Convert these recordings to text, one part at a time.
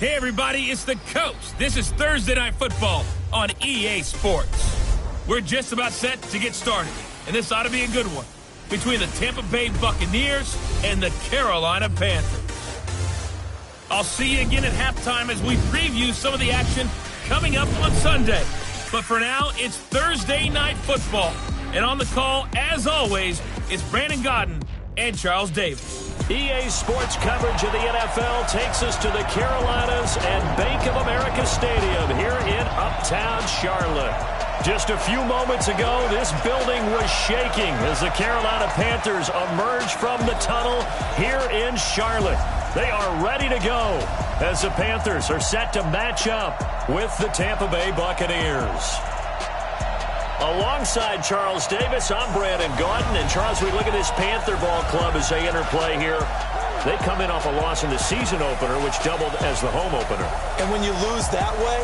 Hey, everybody, it's the Coach. This is Thursday Night Football on EA Sports. We're just about set to get started, and this ought to be a good one between the Tampa Bay Buccaneers and the Carolina Panthers. I'll see you again at halftime as we preview some of the action coming up on Sunday. But for now, it's Thursday Night Football. And on the call, as always, it's Brandon Godden and Charles Davis. EA Sports coverage of the NFL takes us to the Carolinas and Bank of America Stadium here in Uptown Charlotte. Just a few moments ago, this building was shaking as the Carolina Panthers emerged from the tunnel here in Charlotte. They are ready to go as the Panthers are set to match up with the Tampa Bay Buccaneers. Alongside Charles Davis, I'm Brandon Gaudin. And Charles, we look at this Panther ball club as they enter play here. They come in off a loss in the season opener, which doubled as the home opener. And when you lose that way,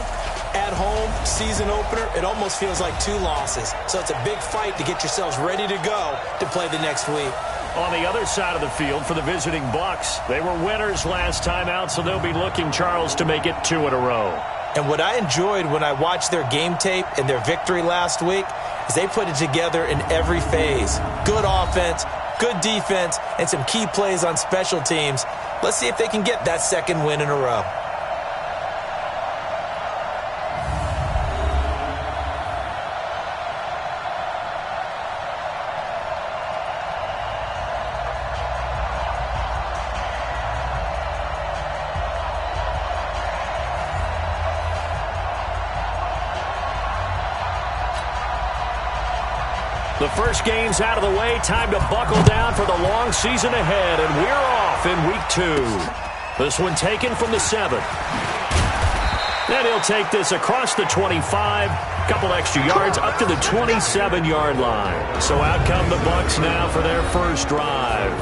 at home, season opener, it almost feels like two losses. So it's a big fight to get yourselves ready to go to play the next week. On the other side of the field for the visiting Bucs, they were winners last time out, so they'll be looking, Charles, to make it 2 in a row. And what I enjoyed when I watched their game tape and their victory last week is they put it together in every phase. Good offense, good defense, and some key plays on special teams. Let's see if they can get that second win in a row. The first game's out of the way. Time to buckle down for the long season ahead, and we're off in week 2. This one taken from the 7. And he'll take this across the 25, couple extra yards up to the 27-yard line. So out come the Bucs now for their first drive.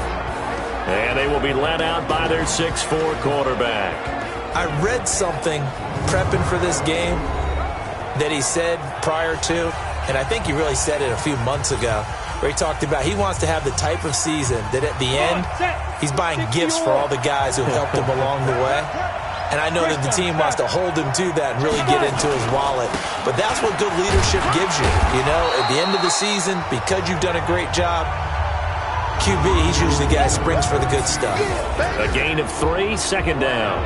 And they will be led out by their 6'4 quarterback. I read something prepping for this game that he said prior to, and I think he really said it a few months ago, where he talked about he wants to have the type of season that at the end, he's buying gifts for all the guys who helped him along the way. And I know that the team wants to hold him to that and really get into his wallet. But that's what good leadership gives you. You know, at the end of the season, because you've done a great job, QB, he's usually the guy who springs for the good stuff. A gain of 3, second down.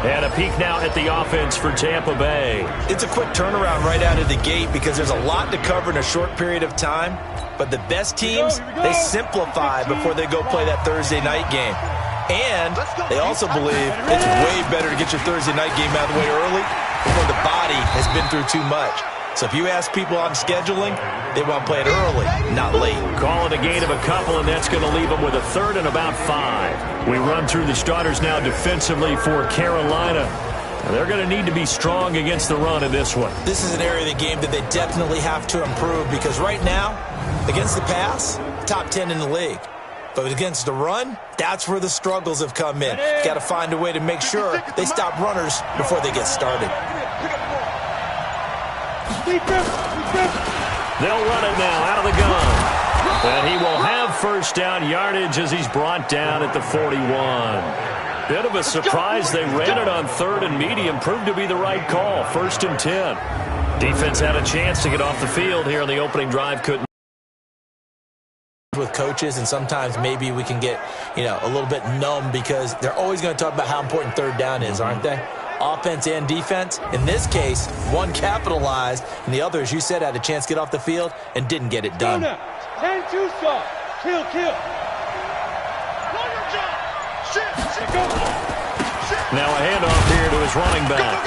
And a peek now at the offense for Tampa Bay. It's a quick turnaround right out of the gate because there's a lot to cover in a short period of time. But the best teams, they simplify before they go play that Thursday night game. And they also believe it's way better to get your Thursday night game out of the way early before the body has been through too much. So if you ask people on scheduling, they want to play it early, not late. Call it a gain of a couple, and that's going to leave them with a third and about 5. We run through the starters now defensively for Carolina. They're going to need to be strong against the run in this one. This is an area of the game that they definitely have to improve because right now, against the pass, top 10 in the league. But against the run, that's where the struggles have come in. Got to find a way to make sure they stop runners before they get started. They'll run it now out of the gun. And he will have first down yardage as he's brought down at the 41. Bit of a surprise. They ran it on 3rd and medium. Proved to be the right call. 1st and 10. Defense had a chance to get off the field here on the opening drive. Couldn't. With coaches, and sometimes maybe we can get, a little bit numb because they're always going to talk about how important 3rd down is, aren't they? Offense and defense. In this case, one capitalized, and the other, as you said, had a chance to get off the field and didn't get it done. Kill. Now a handoff here to his running back.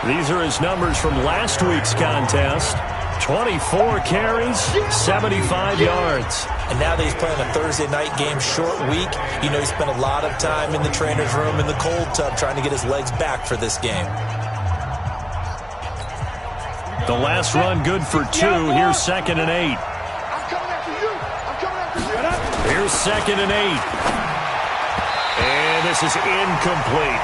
These are his numbers from last week's contest. 24 carries, 75 yards. And now that he's playing a Thursday night game, short week, he spent a lot of time in the trainer's room in the cold tub trying to get his legs back for this game. The last run good for 2. Here's 2nd and 8. Here's 2nd and 8. And this is incomplete.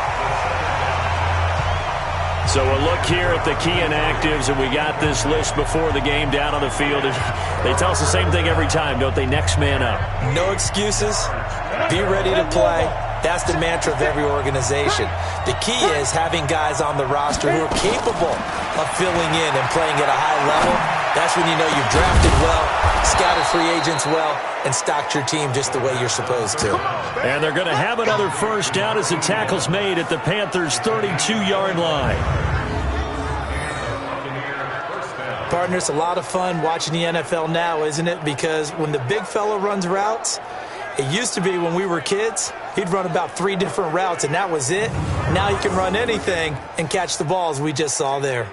So a look here at the key inactives, and we got this list before the game down on the field. They tell us the same thing every time, don't they? Next man up. No excuses. Be ready to play. That's the mantra of every organization. The key is having guys on the roster who are capable of filling in and playing at a high level. That's when you know you've drafted well, scouted free agents well, and stocked your team just the way you're supposed to. And they're going to have another first down as the tackle's made at the Panthers' 32-yard line. Partner, it's a lot of fun watching the NFL now, isn't it? Because when the big fella runs routes, it used to be when we were kids, he'd run about 3 different routes, and that was it. Now he can run anything and catch the balls we just saw there.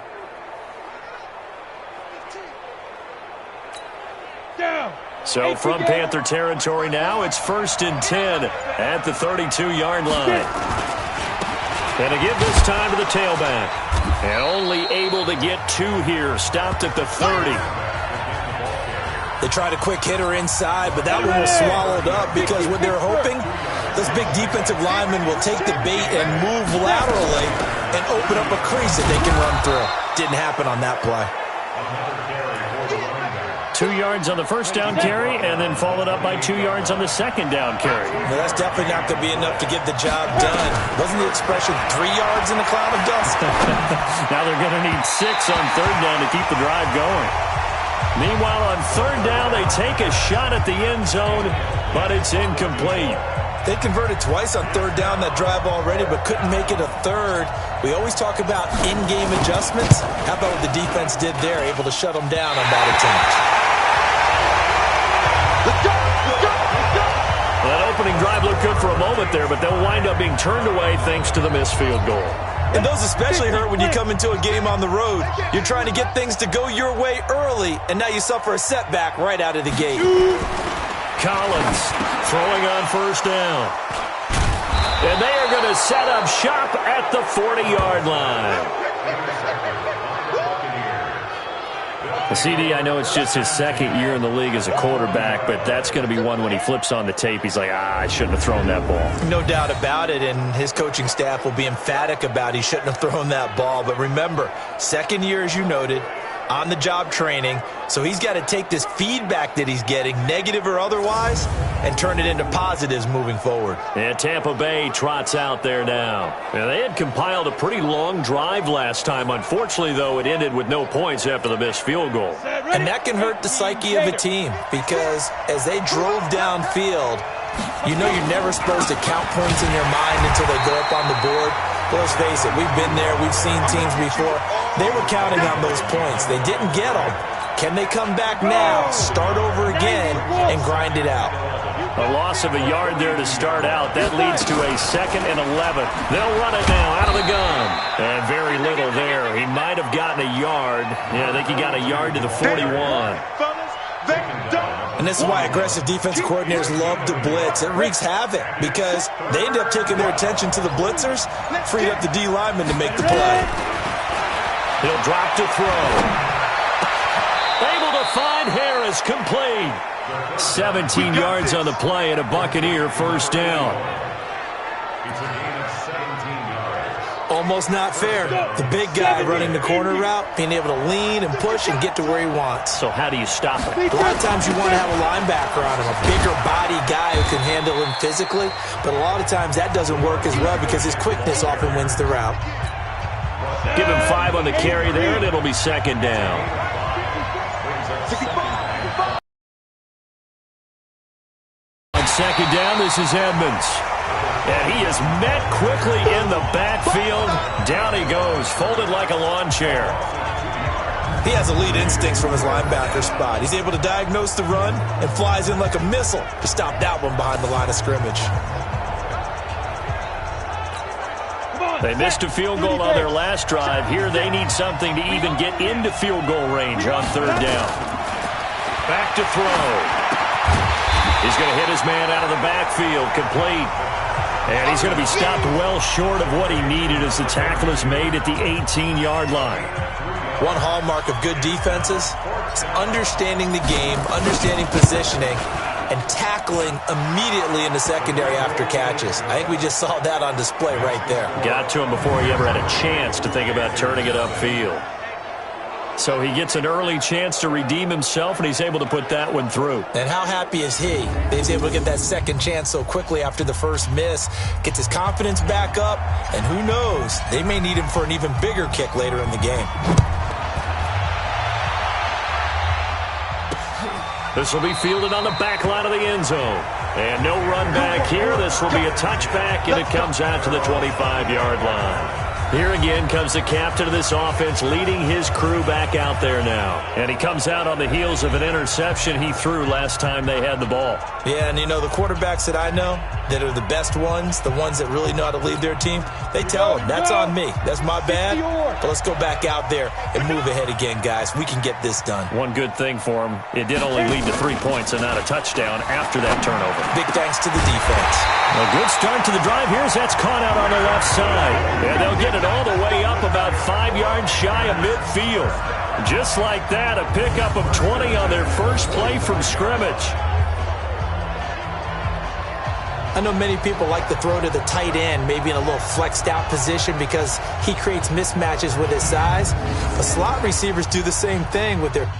So from Panther territory now, it's 1st and 10 at the 32-yard line. And to give this time to the tailback. And only able to get 2 here, stopped at the 30. They tried a quick hitter inside, but that one was swallowed up because what they're hoping, those big defensive linemen will take the bait and move laterally and open up a crease that they can run through. Didn't happen on that play. 2 yards on the first down carry, and then followed up by 2 yards on the second down carry. Well, that's definitely not going to be enough to get the job done. Wasn't the expression 3 yards in a cloud of dust? Now they're going to need 6 on third down to keep the drive going. Meanwhile, on third down, they take a shot at the end zone, but it's incomplete. They converted twice on third down that drive already, but couldn't make it a third. We always talk about in-game adjustments. How about what the defense did there, able to shut them down on that attempt? Well, that opening drive looked good for a moment there, but they'll wind up being turned away thanks to the missed field goal. And those especially hurt when you come into a game on the road. You're trying to get things to go your way early, and now you suffer a setback right out of the gate. Collins throwing on first down. And they are going to set up shop at the 40-yard line. CD, I know it's just his second year in the league as a quarterback, but that's going to be one when he flips on the tape, he's like, I shouldn't have thrown that ball. No doubt about it, and his coaching staff will be emphatic about he shouldn't have thrown that ball. But remember, second year, as you noted, on-the-job training, so he's got to take this feedback that he's getting, negative or otherwise, and turn it into positives moving forward. And Tampa Bay trots out there now. Now, they had compiled a pretty long drive last time. Unfortunately, though, it ended with no points after the missed field goal. And that can hurt the psyche of a team because as they drove downfield, you know you're never supposed to count points in your mind until they go up on the board. Well, let's face it, we've been there, we've seen teams before. They were counting on those points. They didn't get them. Can they come back now, start over again, and grind it out? A loss of a yard there to start out. That leads to a 2nd and 11. They'll run it now out of the gun. And very little there. He might have gotten a yard. Yeah, I think he got a yard to the 41. And this is why aggressive defense coordinators love to blitz. It wreaks havoc because they end up taking their attention to the blitzers, freed up the D lineman to make the play. He'll drop to throw. Able to find Harris, complete. 17 yards on the play and a Buccaneer first down. Almost not fair. The big guy running the corner route, being able to lean and push and get to where he wants. So how do you stop it? A lot of times you want to have a linebacker on him, a bigger body guy who can handle him physically, but a lot of times that doesn't work as well because his quickness often wins the route. Give him 5 on the carry there, and it'll be 2nd down. On 2nd down, this is Edmonds. And he is met quickly in the backfield. Down he goes, folded like a lawn chair. He has elite instincts from his linebacker spot. He's able to diagnose the run and flies in like a missile to stop that one behind the line of scrimmage. They missed a field goal on their last drive. Here they need something to even get into field goal range on 3rd down. Back to throw. He's going to hit his man out of the backfield, complete. And he's going to be stopped well short of what he needed as the tackle is made at the 18-yard line. One hallmark of good defenses is understanding the game, understanding positioning, and tackling immediately in the secondary after catches. I think we just saw that on display right there. Got to him before he ever had a chance to think about turning it upfield. So he gets an early chance to redeem himself, and he's able to put that one through. And how happy is he that he's able to get that second chance so quickly after the first miss, gets his confidence back up, and who knows, they may need him for an even bigger kick later in the game. This will be fielded on the back line of the end zone. And no run back here. This will be a touchback, and it comes out to the 25-yard line. Here again comes the captain of this offense leading his crew back out there now. And he comes out on the heels of an interception he threw last time they had the ball. Yeah, and you know, the quarterbacks that I know that are the best ones, the ones that really know how to lead their team, they tell them, that's on me. That's my bad. But let's go back out there and move ahead again, guys. We can get this done. One good thing for him, it did only lead to 3 points and not a touchdown after that turnover. Big thanks to the defense. A good start to the drive here as that's caught out on the left side. And they'll get it all the way up about 5 yards shy of midfield. Just like that, a pickup of 20 on their first play from scrimmage. I know many people like to throw to the tight end, maybe in a little flexed out position because he creates mismatches with his size. The slot receivers do the same thing with their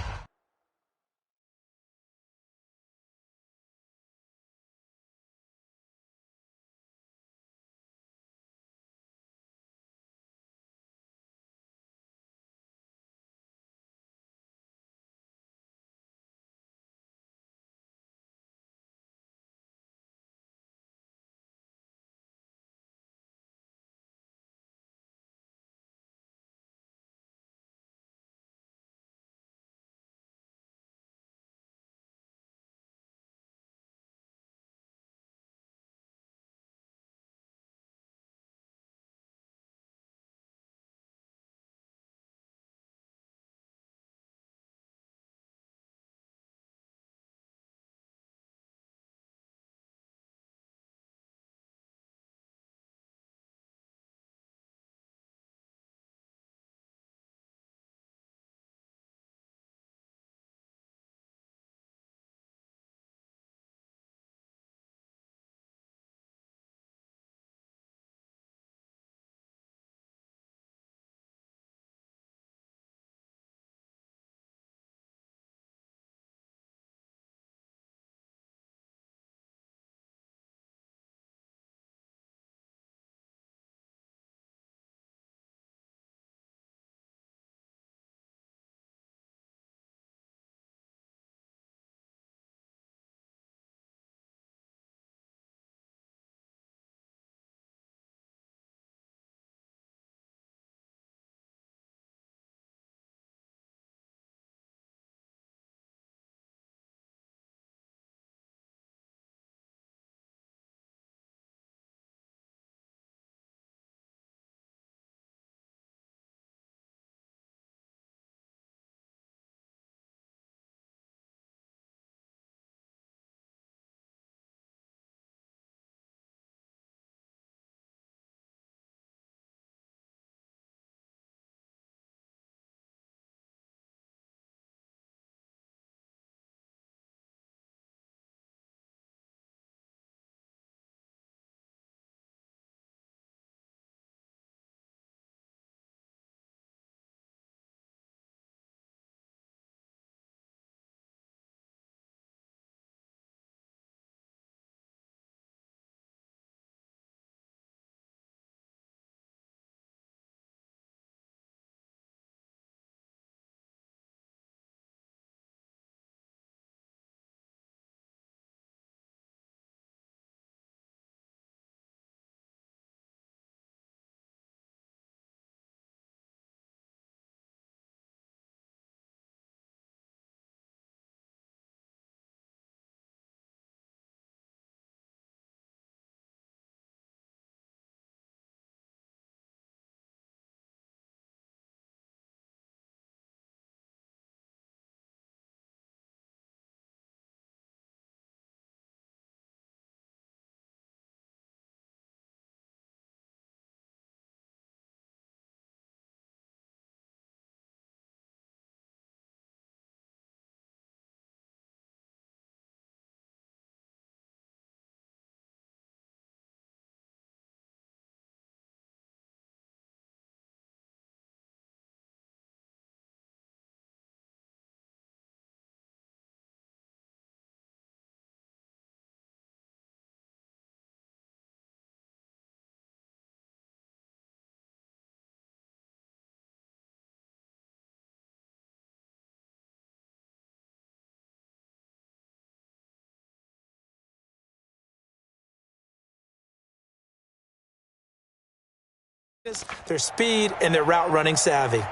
their speed, and their route running savvy.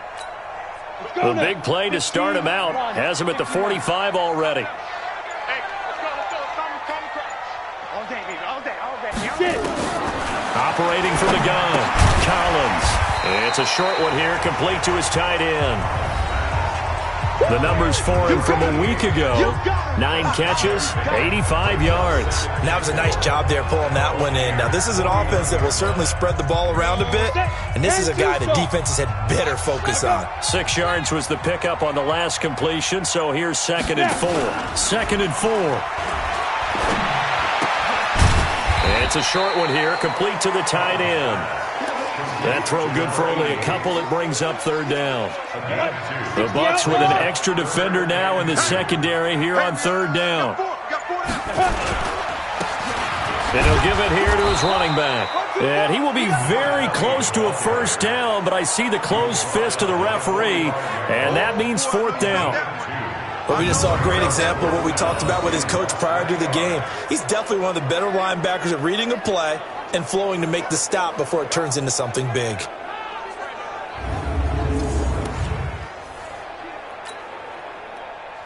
The big play to start him out has him at the 45 already. Operating from the gun, Collins. It's a short one here, complete to his tight end. The numbers for him from a week ago: 9 catches, 85 yards. That was a nice job there pulling that one in. Now, this is an offense that will certainly spread the ball around a bit, and this is a guy that defenses had better focus on. 6 yards was the pickup on the last completion, so here's 2nd and 4. 2nd and 4. It's a short one here, complete to the tight end. That throw good for only a couple. It brings up 3rd down. The Bucs with an extra defender now in the secondary here on 3rd down. And he'll give it here to his running back. And he will be very close to a 1st down, but I see the closed fist of the referee, and that means 4th down. But we just saw a great example of what we talked about with his coach prior to the game. He's definitely one of the better linebackers at reading a play and flowing to make the stop before it turns into something big.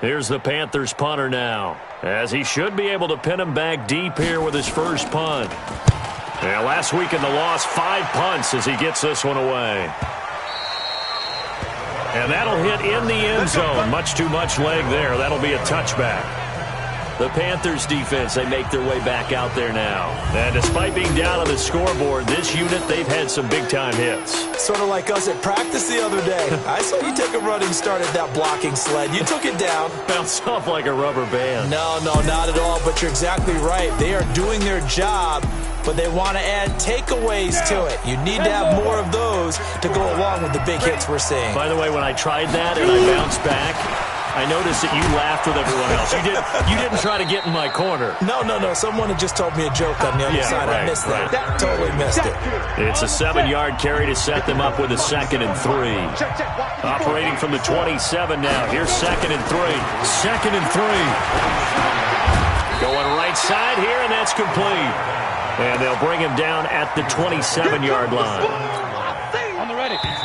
Here's the Panthers punter now, as he should be able to pin him back deep here with his first punt. Yeah, last week in the loss, 5 punts as he gets this one away. And that'll hit in the end zone. Much too much leg there. That'll be a touchback. The Panthers defense, they make their way back out there now. And despite being down on the scoreboard, this unit, they've had some big-time hits. Sort of like us at practice the other day. I saw you take a running start at that blocking sled. You took it down. Bounced off like a rubber band. No, not at all, but you're exactly right. They are doing their job, but they want to add takeaways to it. You need to have more of those to go along with the big hits we're seeing. By the way, when I tried that and I bounced back, I noticed that you laughed with everyone else. You didn't try to get in my corner. No. Someone had just told me a joke on the other side. Right, I missed that. Totally missed it. It's a 7-yard carry to set them up with a 2nd and 3. Operating from the 27 now. Here's 2nd and 3. 2nd and 3. Going right side here, and that's complete. And they'll bring him down at the 27-yard line.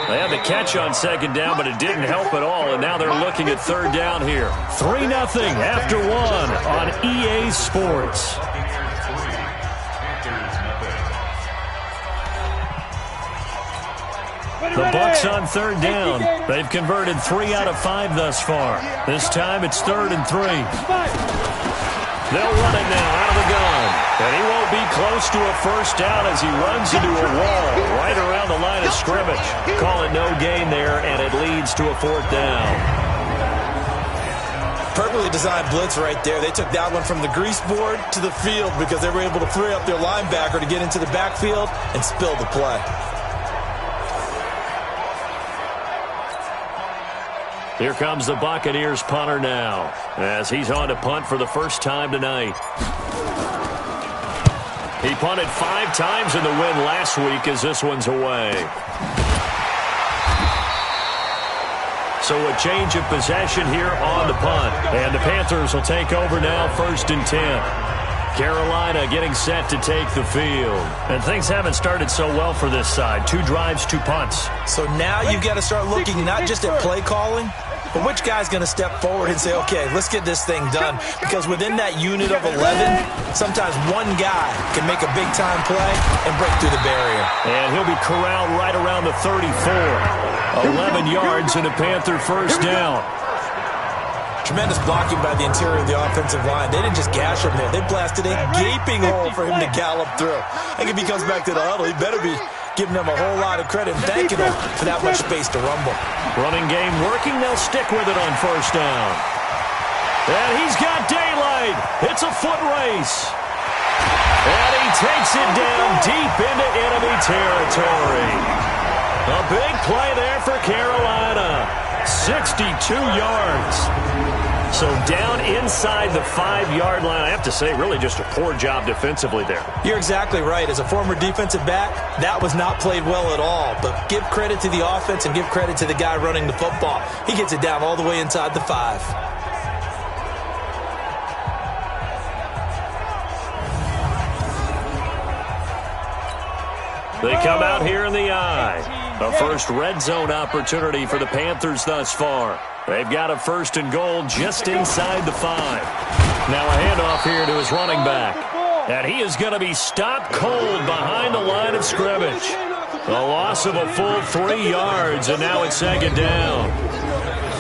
They had the catch on 2nd down, but it didn't help at all, and now they're looking at 3rd down here. 3-0 after 1 on EA Sports. The Bucs on 3rd down. They've converted 3 out of 5 thus far. This time it's 3rd and 3. They'll run it now out of the gun. And he won't be close to a 1st down as he runs into a wall right around the line of scrimmage. Call it no gain there, and it leads to a 4th down. Perfectly designed blitz right there. They took that one from the grease board to the field because they were able to free up their linebacker to get into the backfield and spill the play. Here comes the Buccaneers punter now, as he's on to punt for the first time tonight. He punted 5 times in the win last week as this one's away. So a change of possession here on the punt. And the Panthers will take over now, 1st and 10. Carolina getting set to take the field. And things haven't started so well for this side. 2 drives, 2 punts. So now you've got to start looking not just at play calling, but which guy's going to step forward and say, okay, let's get this thing done? Because within that unit of 11, sometimes one guy can make a big-time play and break through the barrier. And he'll be corralled right around the 34. 11 yards and a Panther 1st down. Tremendous blocking by the interior of the offensive line. They didn't just gash him there. They blasted a gaping hole for him to gallop through. I think if he comes back to the huddle, he better be giving them a whole lot of credit and thanking them for that much space to rumble. Running game working. They'll stick with it on 1st down. And he's got daylight. It's a foot race. And he takes it down deep into enemy territory. A big play there for Carolina. 62 yards. So down inside the 5-yard line. I have to say, really just a poor job defensively there. You're exactly right. As a former defensive back, that was not played well at all. But give credit to the offense and give credit to the guy running the football. He gets it down all the way inside the 5. They come out here in the I. A first red zone opportunity for the Panthers thus far. They've got a 1st and goal just inside the 5. Now a handoff here to his running back. And he is going to be stopped cold behind the line of scrimmage. A loss of a full 3 yards, and now it's 2nd down.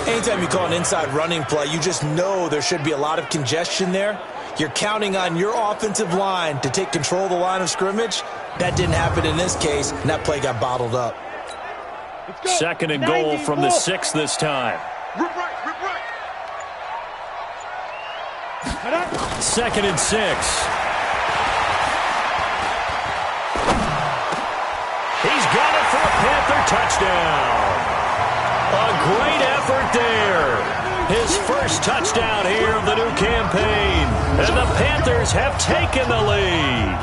Anytime you call an inside running play, you just know there should be a lot of congestion there. You're counting on your offensive line to take control of the line of scrimmage. That didn't happen in this case, and that play got bottled up. 2nd and goal from the 6 this time. 2nd and 6. He's got it for a Panther touchdown. A great effort there. His first touchdown here of the new campaign. And the Panthers have taken the lead.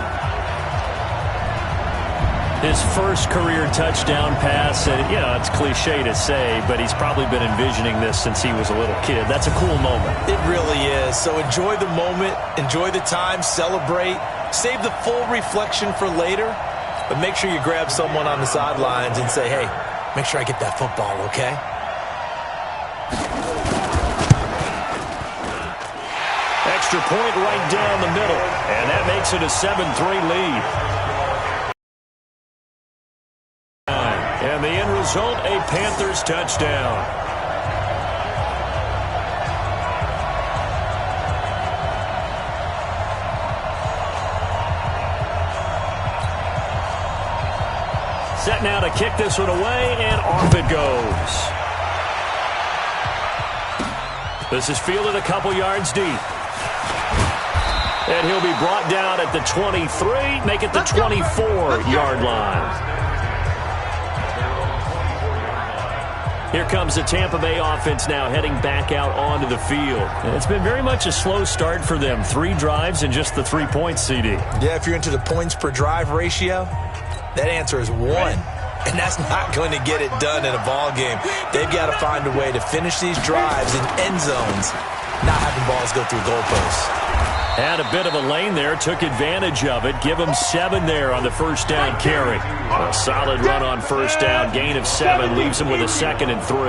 His first career touchdown pass, and it's cliche to say, but he's probably been envisioning this since he was a little kid. That's a cool moment. It really is. So enjoy the moment, enjoy the time, celebrate, save the full reflection for later, but make sure you grab someone on the sidelines and say, hey, make sure I get that football, okay? Extra point right down the middle, and that makes it a 7-3 lead. And the end result, a Panthers touchdown. Set now to kick this one away, and off it goes. This is fielded a couple yards deep. And he'll be brought down at the 23, make it the 24-yard line. Here comes the Tampa Bay offense now heading back out onto the field. It's been very much a slow start for them. 3 drives and just the 3 points, CD. Yeah, if you're into the points per drive ratio, that answer is 1. And that's not going to get it done in a ball game. They've got to find a way to finish these drives in end zones, not having balls go through goalposts. Had a bit of a lane there, took advantage of it. Give him 7 there on the first down carry. A solid run on first down. Gain of 7 leaves him with a 2nd and 3.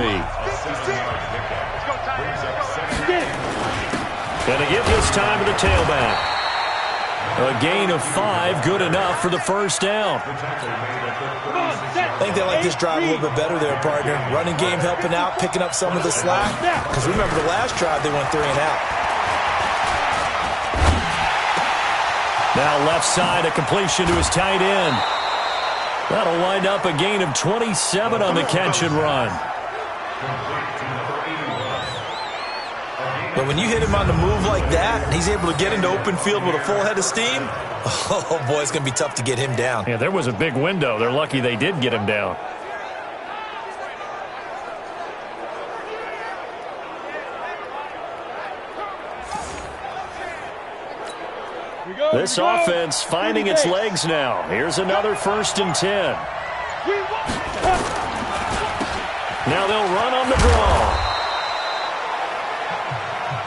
And to give this time to the tailback. A gain of 5, good enough for the first down. I think they like this drive a little bit better there, partner. Running game helping out, picking up some of the slack. Because remember the last drive, they went 3 and out. Now left side, a completion to his tight end. That'll wind up a gain of 27 on the catch and run. But when you hit him on the move like that, and he's able to get into open field with a full head of steam, oh boy, it's going to be tough to get him down. Yeah, there was a big window. They're lucky they did get him down. This offense finding its legs now. Here's another 1st and 10. Now they'll run on the draw.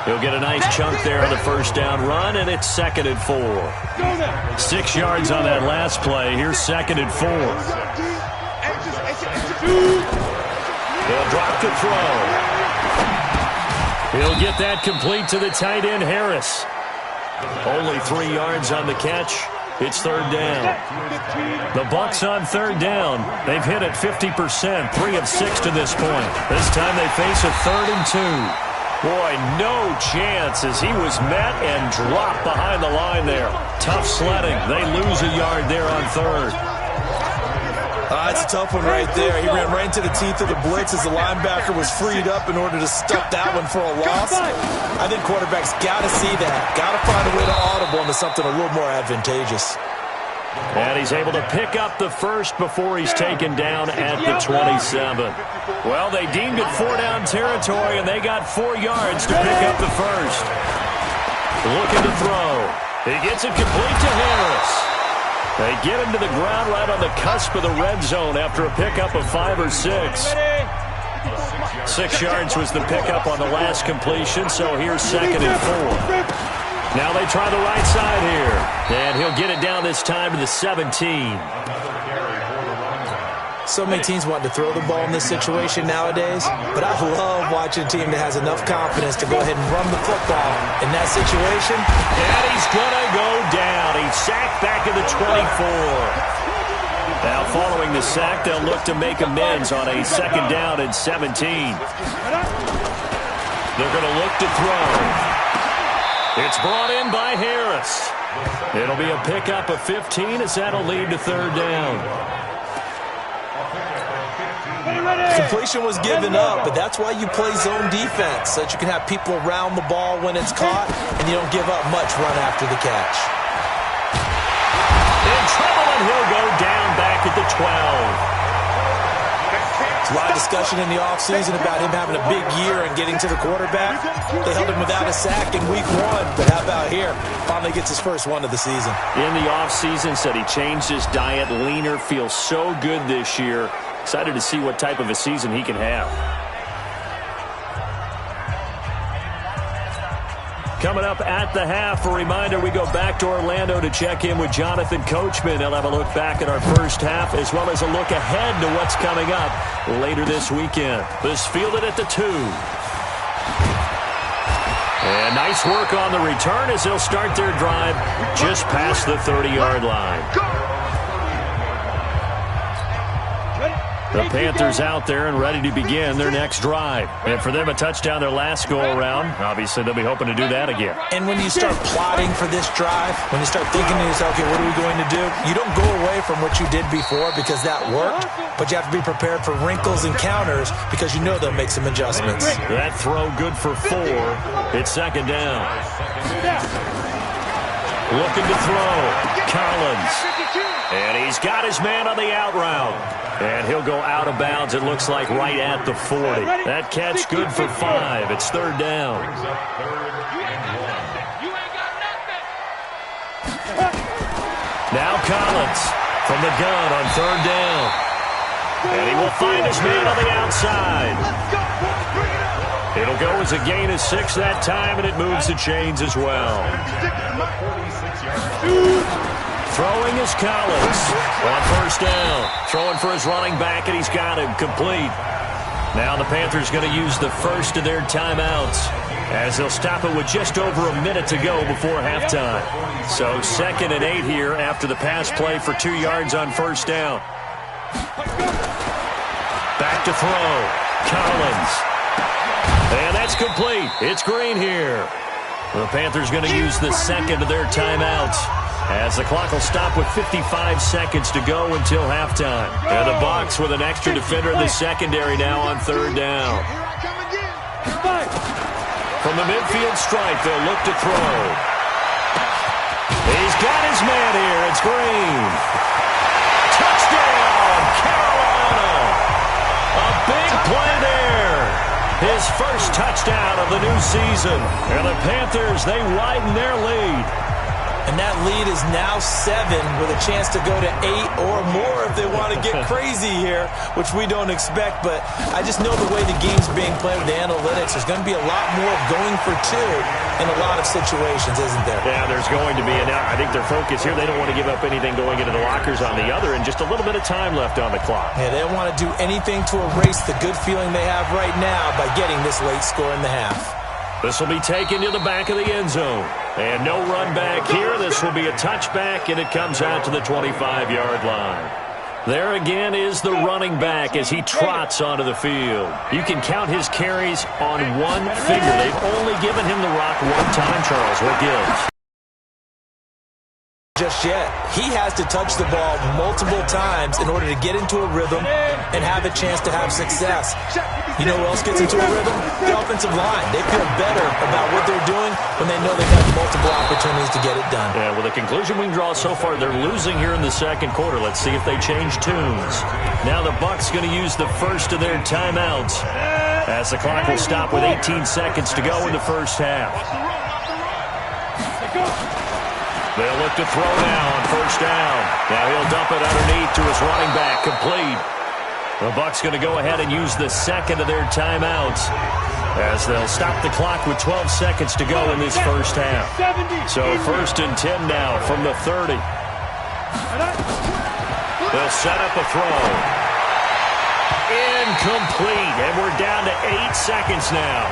He'll get a nice chunk there on the first down run, and it's 2nd and 4. 6 yards on that last play. Here's 2nd and 4. They'll drop the throw. He'll get that complete to the tight end, Harris. Only 3 yards on the catch. It's 3rd down. The Bucs on 3rd down. They've hit it 50%, 3 of 6 to this point. This time they face a 3rd and 2. Boy, no chance as he was met and dropped behind the line there. Tough sledding. They lose a yard there on 3rd. It's a tough one right there. He ran right into the teeth of the blitz as the linebacker was freed up in order to stuff that one for a loss. I think quarterbacks got to see that. Got to find a way to audible into something a little more advantageous. And he's able to pick up the first before he's taken down at the 27. Well, they deemed it 4-down territory, and they got 4 yards to pick up the first. Looking to throw. He gets it complete to Harris. They get him to the ground right on the cusp of the red zone after a pickup of 5 or 6. 6 yards was the pickup on the last completion, so here's 2nd and 4. Now they try the right side here, and he'll get it down this time to the 17. So many teams want to throw the ball in this situation nowadays, but I love watching a team that has enough confidence to go ahead and run the football in that situation. And he's going to go down. He's sacked back at the 24. Now, following the sack, they'll look to make amends on a 2nd down and 17. They're going to look to throw. It's brought in by Harris. It'll be a pickup of 15 as that'll lead to 3rd down. Completion was given up, but that's why you play zone defense, so that you can have people around the ball when it's caught, and you don't give up much run after the catch. In trouble, and he'll go down back at the 12. There's a lot of discussion in the offseason about him having a big year and getting to the quarterback. They held him without a sack in week 1, but how about here? Finally gets his first one of the season. In the offseason, said he changed his diet, leaner, feels so good this year. Excited to see what type of a season he can have. Coming up at the half, a reminder, we go back to Orlando to check in with Jonathan Coachman. He'll have a look back at our first half, as well as a look ahead to what's coming up later this weekend. This fielded at the 2. And nice work on the return as they'll start their drive just past the 30-yard line. The Panthers out there and ready to begin their next drive. And for them, a touchdown their last go-around. Obviously, they'll be hoping to do that again. And when you start plotting for this drive, when you start thinking to yourself, okay, what are we going to do? You don't go away from what you did before because that worked, but you have to be prepared for wrinkles and counters because you know they'll make some adjustments. That throw good for 4. It's 2nd down. Looking to throw. Collins. And he's got his man on the out route. And he'll go out of bounds, it looks like, right at the 40. That catch good for 5. It's 3rd down. Now Collins from the gun on 3rd down. And he will find his man on the outside. It'll go as a gain of 6 that time, and it moves the chains as well. Throwing is Collins on 1st down. Throwing for his running back, and he's got him complete. Now the Panthers going to use the first of their timeouts as they'll stop it with just over a minute to go before halftime. So 2nd and 8 here after the pass play for 2 yards on 1st down. Back to throw. Collins. And that's complete. It's Green here. The Panthers going to use the 2nd of their timeouts as the clock will stop with 55 seconds to go until halftime. And the Bucs with an extra defender in the secondary now on 3rd down. From the midfield stripe, they'll look to throw. He's got his man here. It's Green. Touchdown, Carolina. A big play there. His first touchdown of the new season. And the Panthers, they widen their lead. And that lead is now 7 with a chance to go to 8 or more if they want to get crazy here, which we don't expect. But I just know the way the game's being played with the analytics, there's going to be a lot more going for 2 in a lot of situations, isn't there? Yeah, there's going to be. And I think their focus here, they don't want to give up anything going into the lockers on the other, and just a little bit of time left on the clock. Yeah, they don't want to do anything to erase the good feeling they have right now by getting this late score in the half. This will be taken to the back of the end zone. And no run back here. This will be a touchback, and it comes out to the 25-yard line. There again is the running back as he trots onto the field. You can count his carries on one finger. They've only given him the rock one time, Charles. What gives? Just yet. He has to touch the ball multiple times in order to get into a rhythm and have a chance to have success. You know who else gets into a rhythm? The offensive line. They feel better about what they're doing when they know they've had multiple opportunities to get it done. Yeah, well, the conclusion we can draw so far, they're losing here in the 2nd quarter. Let's see if they change tunes. Now the Bucs going to use the first of their timeouts as the clock will stop with 18 seconds to go in the first half. They'll look to throw now on 1st down. Now he'll dump it underneath to his running back, complete. The Bucs going to go ahead and use the 2nd of their timeouts as they'll stop the clock with 12 seconds to go in this first half. So 1st and 10 now from the 30. They'll set up a throw. Incomplete, and we're down to 8 seconds now.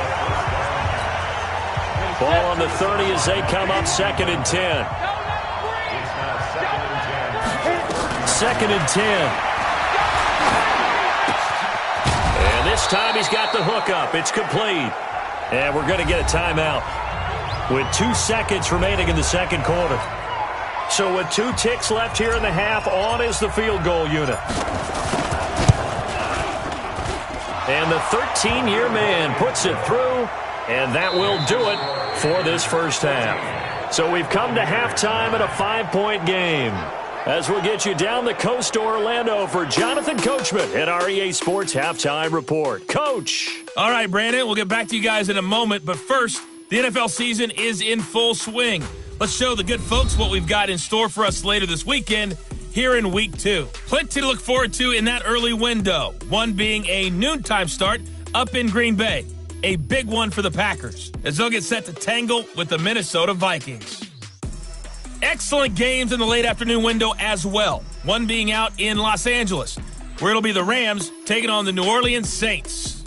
Ball on the 30 as they come up 2nd and 10. 2nd and 10. And this time he's got the hook up. It's complete. And we're going to get a timeout with 2 seconds remaining in the second quarter. So with 2 ticks left here in the half, on is the field goal unit. And the 13-year man puts it through, and that will do it for this first half. So we've come to halftime at a 5-point game. As we'll get you down the coast to Orlando for Jonathan Coachman at our EA Sports Halftime Report. Coach. All right, Brandon, we'll get back to you guys in a moment. But first, the NFL season is in full swing. Let's show the good folks what we've got in store for us later this weekend here in Week 2. Plenty to look forward to in that early window. One being a noontime start up in Green Bay. A big one for the Packers as they'll get set to tangle with the Minnesota Vikings. Excellent games in the late afternoon window as well. One being out in Los Angeles, where it'll be the Rams taking on the New Orleans Saints.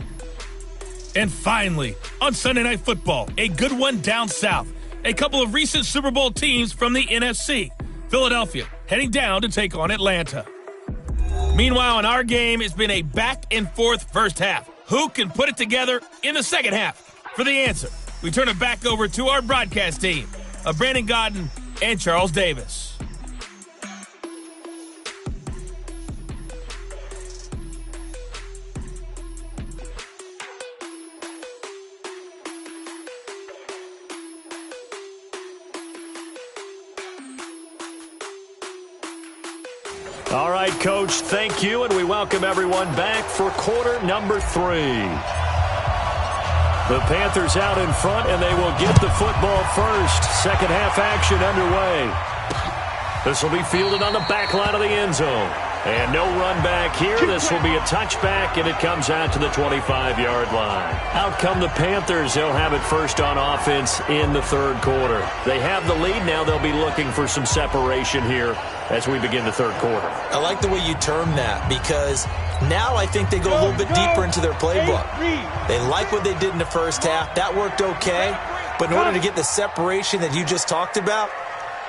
And finally, on Sunday Night Football, a good one down south. A couple of recent Super Bowl teams from the NFC. Philadelphia heading down to take on Atlanta. Meanwhile, in our game, it's been a back-and-forth first half. Who can put it together in the second half? For the answer, we turn it back over to our broadcast team of Brandon Godden and Charles Davis. All right, Coach, thank you, and we welcome everyone back for quarter number 3. The Panthers out in front, and they will get the football first. Second half action underway. This will be fielded on the back line of the end zone. And no run back here. This will be a touchback, and it comes out to the 25-yard line. Out come the Panthers. They'll have it first on offense in the third quarter. They have the lead now. They'll be looking for some separation here as we begin the third quarter. I like the way you term that, because now I think they go a little bit deeper into their playbook. They like what they did in the first half. That worked okay. But in order to get the separation that you just talked about,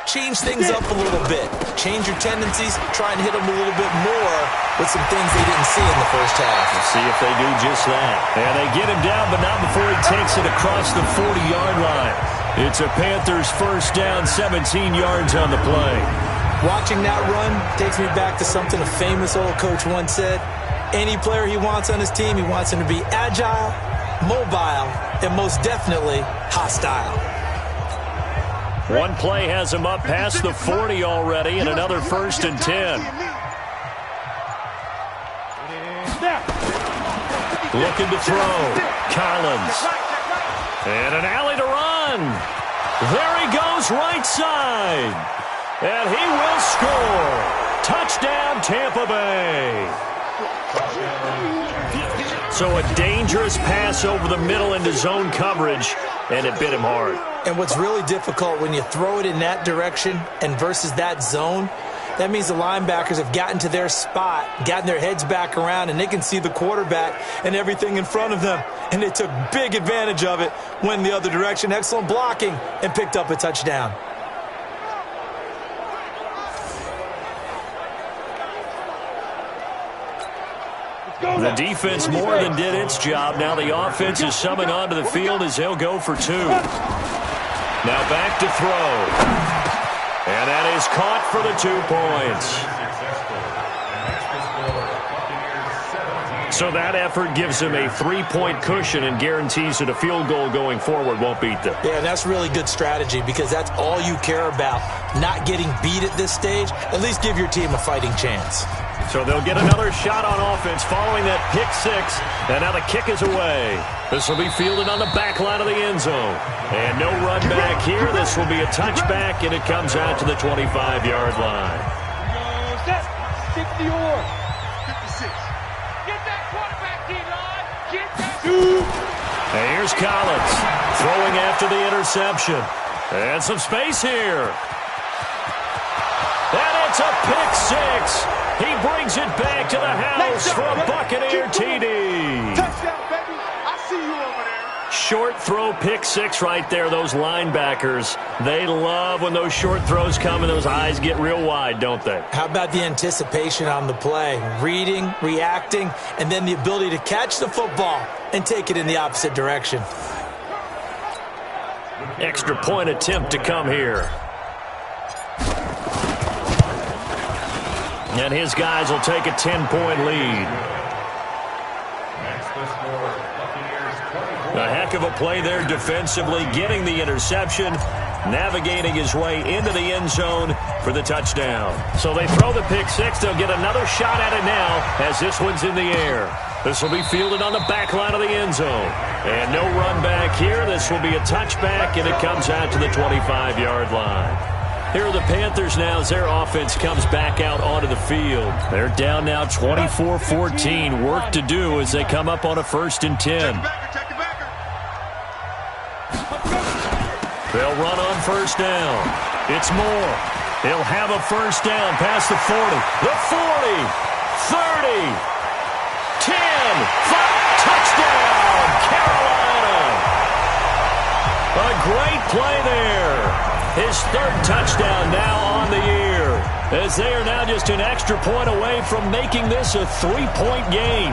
change things up a little bit. Change your tendencies. Try and hit them a little bit more with some things they didn't see in the first half. We'll see if they do just that. And they get him down, but not before he takes it across the 40-yard line. It's a Panthers first down, 17 yards on the play. Watching that run takes me back to something a famous old coach once said. Any player he wants on his team, he wants him to be agile, mobile, and most definitely hostile. One play has him up past the 40 already, and another first and 10. Looking to throw. Collins. And an alley to run. There he goes, right side. And he will score. Touchdown, Tampa Bay. So a dangerous pass over the middle into zone coverage, and it bit him hard. And what's really difficult when you throw it in that direction and versus that zone, that means the linebackers have gotten to their spot, gotten their heads back around, and they can see the quarterback and everything in front of them. And they took big advantage of it, went the other direction. Excellent blocking, and picked up a touchdown. The defense more than did its job. Now the offense is summoned onto the field as they'll go for 2. Now back to throw. And that is caught for the 2 points. So that effort gives him a 3-point cushion and guarantees that a field goal going forward won't beat them. Yeah, and that's really good strategy, because that's all you care about, not getting beat at this stage. At least give your team a fighting chance. So they'll get another shot on offense following that pick 6, and now the kick is away. This will be fielded on the back line of the end zone. And no run back here. This will be a touchback, and it comes out to the 25-yard line. Set. 60 or 56. Get that quarterback, D-line. Get that. And here's Collins throwing after the interception. And some space here. And It's a pick six. He brings it back to the house for a Buccaneer TD. Touchdown, baby. I see you over there. Short throw pick six right there. Those linebackers, they love when those short throws come and those eyes get real wide, don't they? How about the anticipation on the play? Reading, reacting, and then the ability to catch the football and take it in the opposite direction. Extra point attempt to come here. And his guys will take a 10-point lead. A heck of a play there defensively, getting the interception, navigating his way into the end zone for the touchdown. So they throw the pick six. They'll get another shot at it now as this one's in the air. This will be fielded on the back line of the end zone. And no run back here. This will be a touchback, and it comes out to the 25-yard line. Here are the Panthers now as their offense comes back out onto the field. They're down now 24-14. Work to do as they come up on a 1st and 10. They'll run on 1st down. It's Moore. He'll have a 1st down past the 40. The 40. 30. 10. 5. Touchdown, Carolina. A great play there. His 3rd touchdown now on the year, as they are now just an extra point away from making this a 3-point game.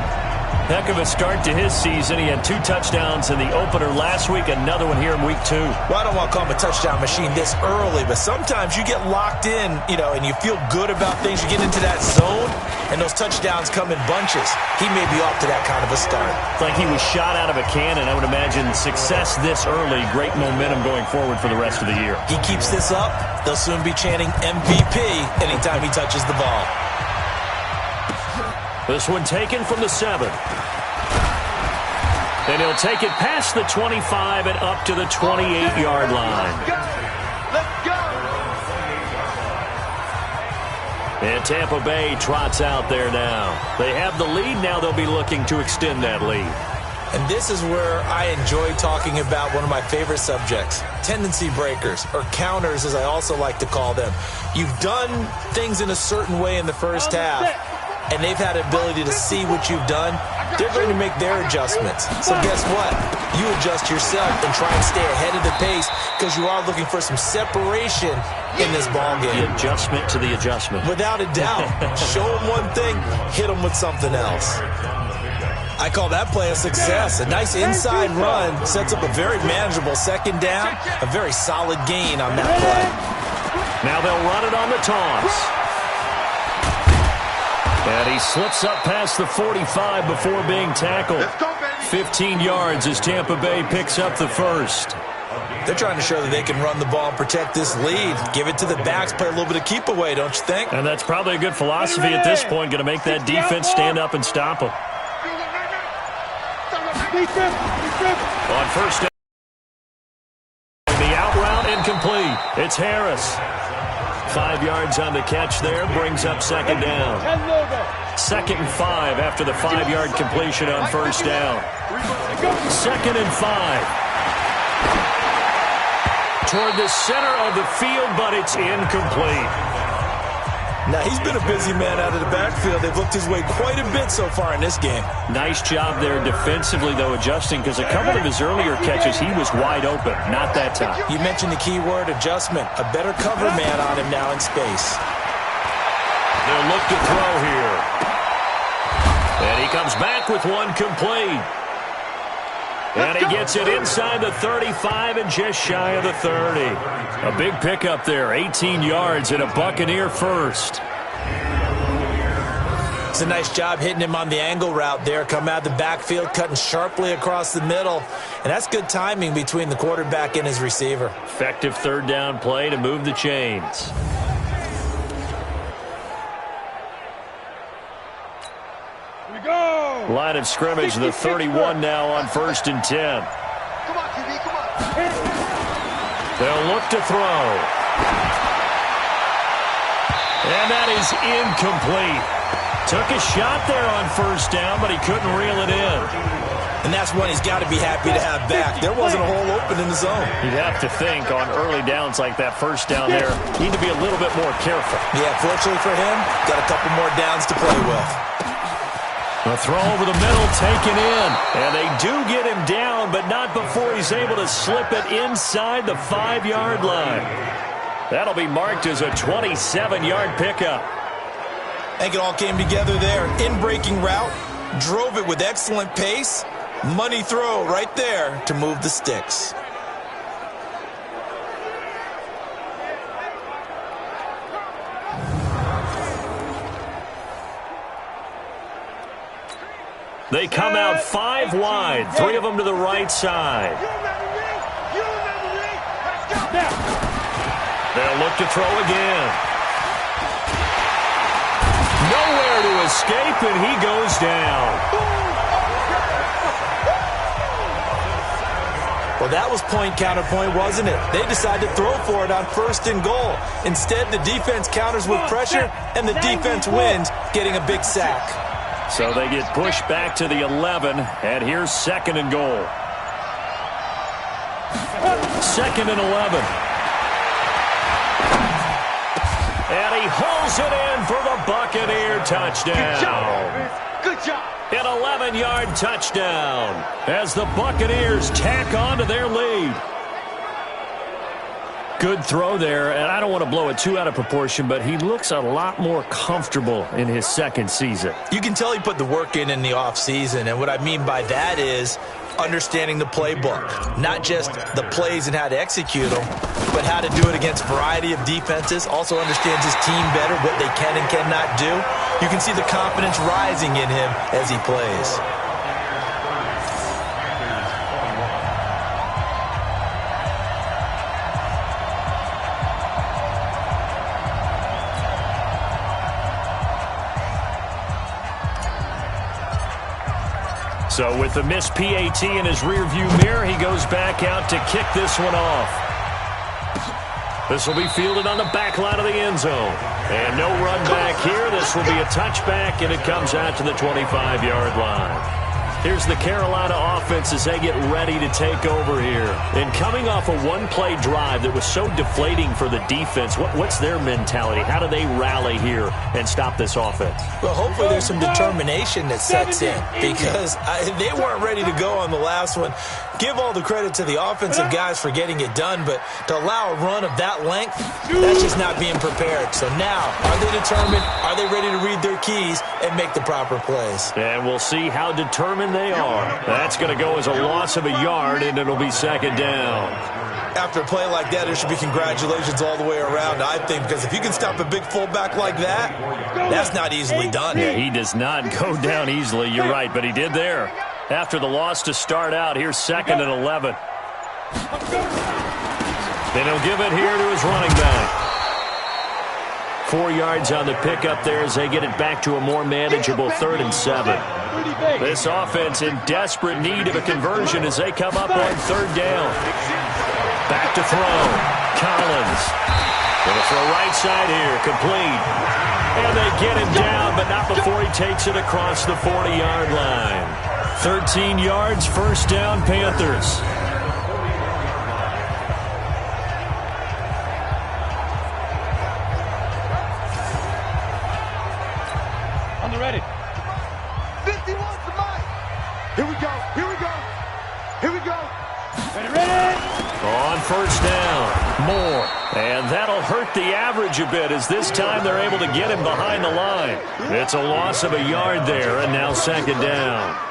Heck of a start to his season. He had 2 touchdowns in the opener last week, another one here in week 2. Well, I don't want to call him a touchdown machine this early, but sometimes you get locked in, and you feel good about things. You get into that zone, and those touchdowns come in bunches. He may be off to that kind of a start. It's like he was shot out of a cannon. I would imagine success this early, great momentum going forward for the rest of the year. He keeps this up, they'll soon be chanting MVP anytime he touches the ball. This one taken from the 7. And he'll take it past the 25 and up to the 28-yard line. Let's go. And Tampa Bay trots out there now. They have the lead. Now they'll be looking to extend that lead. And this is where I enjoy talking about one of my favorite subjects, tendency breakers, or counters as I also like to call them. You've done things in a certain way in the first half, and they've had the ability to see what you've done. They're going to make their adjustments. So guess what? You adjust yourself and try and stay ahead of the pace because you are looking for some separation in this ball game. The adjustment to the adjustment. Without a doubt. Show them one thing, hit them with something else. I call that play a success. A nice inside run sets up a very manageable 2nd down, a very solid gain on that play. Now they'll run it on the toss. And he slips up past the 45 before being tackled. 15 yards as Tampa Bay picks up the 1st. They're trying to show that they can run the ball and protect this lead. Give it to the backs, play a little bit of keep away, don't you think? And that's probably a good philosophy at this point, going to make that defense stand up and stop them. On 1st down, the out route incomplete. It's Harris. 5 yards on the catch there, brings up 2nd down. 2nd and 5 after the 5-yard completion on 1st down. 2nd and 5. Toward the center of the field, but it's incomplete. Now, he's been a busy man out of the backfield. They've looked his way quite a bit so far in this game. Nice job there defensively, though, adjusting, because a couple of his earlier catches, he was wide open. Not that time. You mentioned the key word, adjustment. A better cover man on him now in space. They'll look to throw here. And he comes back with one complete. And he gets it inside the 35 and just shy of the 30. A big pickup there, 18 yards and a Buccaneer 1st. It's a nice job hitting him on the angle route there. Come out of the backfield, cutting sharply across the middle. And that's good timing between the quarterback and his receiver. Effective 3rd down play to move the chains. Line of scrimmage, the 31 now on 1st and 10. Come on, QB, come on. They'll look to throw. And that is incomplete. Took a shot there on 1st down, but he couldn't reel it in. And that's one he's got to be happy to have back. There wasn't a hole open in the zone. You'd have to think on early downs like that first down there, you need to be a little bit more careful. Yeah, fortunately for him, got a couple more downs to play with. A throw over the middle, taken in. And they do get him down, but not before he's able to slip it inside the 5-yard line. That'll be marked as a 27-yard pickup. I think it all came together there. In-breaking route, drove it with excellent pace. Money throw right there to move the sticks. They come out 5 wide, 3 of them to the right side. They'll look to throw again. Nowhere to escape, and he goes down. Well, that was point counterpoint, wasn't it? They decided to throw for it on 1st and goal. Instead, the defense counters with pressure, and the defense wins, getting a big sack. So they get pushed back to the 11, and here's 2nd and goal. 2nd and 11. And he hauls it in for the Buccaneer touchdown. Good job. Good job. An 11-yard touchdown as the Buccaneers tack on to their lead. Good throw there, and I don't want to blow it too out of proportion, but he looks a lot more comfortable in his 2nd season. You can tell he put the work in the offseason, and what I mean by that is understanding the playbook. Not just the plays and how to execute them, but how to do it against a variety of defenses. Also understands his team better, what they can and cannot do. You can see the confidence rising in him as he plays. So with the missed PAT in his rearview mirror, he goes back out to kick this one off. This will be fielded on the back line of the end zone. And no run back here. This will be a touchback, and it comes out to the 25-yard line. Here's the Carolina offense as they get ready to take over here. And coming off a one-play drive that was so deflating for the defense, what's their mentality? How do they rally here and stop this offense? Well, hopefully there's some determination that sets in because they weren't ready to go on the last one. Give all the credit to the offensive guys for getting it done, but to allow a run of that length, that's just not being prepared. So now, are they determined? Are they ready to read their keys and make the proper plays? And we'll see how determined they are. That's going to go as a loss of a yard, and it'll be 2nd down. After a play like that, there should be congratulations all the way around, I think, because if you can stop a big fullback like that, that's not easily done. Yeah, he does not go down easily, you're right, but he did there. After the loss to start out, here's 2nd and 11. Then he'll give it here to his running back. 4 yards on the pickup there as they get it back to a more manageable 3rd and 7. This offense in desperate need of a conversion as they come up on 3rd down. Back to throw. Collins. Going to throw right side here. Complete. And they get him down, but not before he takes it across the 40-yard line. 13 yards, 1st down, Panthers. On the ready. 51 to Mike. Here we go. Here we go. Here we go. Ready. On 1st down, Moore. And that'll hurt the average a bit as this time they're able to get him behind the line. It's a loss of a yard there, and now 2nd down.